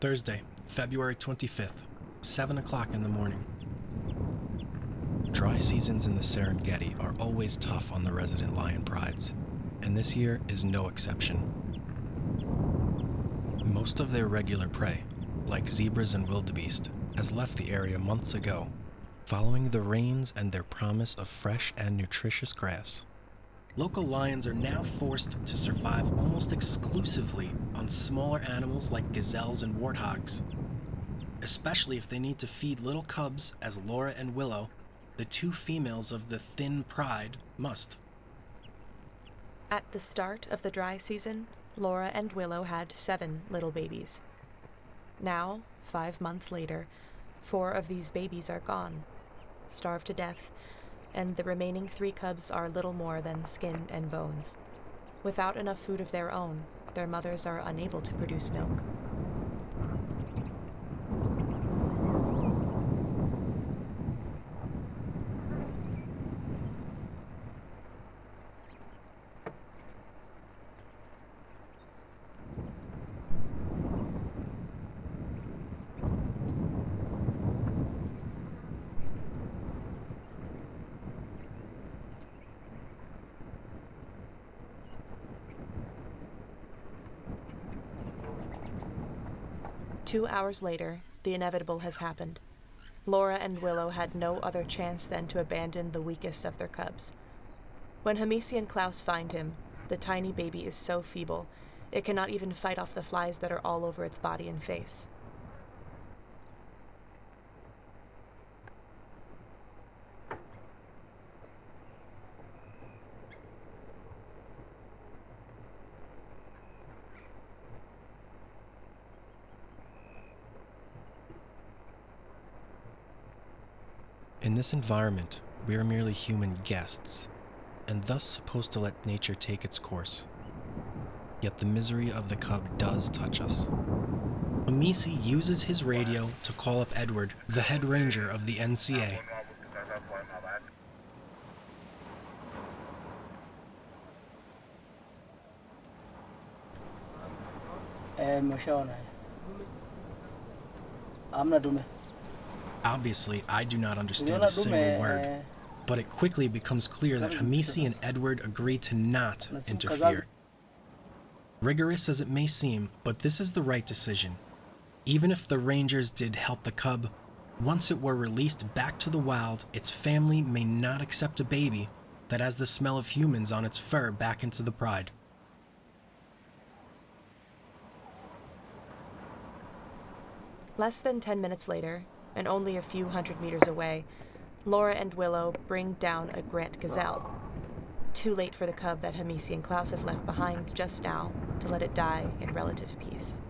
Thursday, February 25th, 7 o'clock in the morning. Dry seasons in the Serengeti are always tough on the resident lion prides, and this year is no exception. Most of their regular prey, like zebras and wildebeest, has left the area months ago, following the rains and their promise of fresh and nutritious grass. Local lions are now forced to survive almost exclusively on smaller animals like gazelles and warthogs, especially if they need to feed little cubs as Laura and Willow, the two females of the thin pride, must. At the start of the dry season, Laura and Willow had 7 little babies. Now, 5 months later, 4 of these babies are gone, starved to death, and the remaining 3 cubs are little more than skin and bones. Without enough food of their own, their mothers are unable to produce milk. Two hours later, the inevitable has happened. Laura and Willow had no other chance than to abandon the weakest of their cubs. When Hamisi and Klaus find him, the tiny baby is so feeble, it cannot even fight off the flies that are all over its body and face. In this environment, we are merely human guests, and thus supposed to let nature take its course. Yet the misery of the cub does touch us. Hamisi uses his radio to call up Edward, the head ranger of the NCA. Obviously, I do not understand a single word, but it quickly becomes clear that Hamisi and Edward agree to not interfere. Rigorous as it may seem, but this is the right decision. Even if the rangers did help the cub, once it were released back to the wild, its family may not accept a baby that has the smell of humans on its fur back into the pride. Less than 10 minutes later, and only a few hundred meters away, Laura and Willow bring down a Grant gazelle. Too late for the cub that Hamisi and Klaus have left behind just now to let it die in relative peace.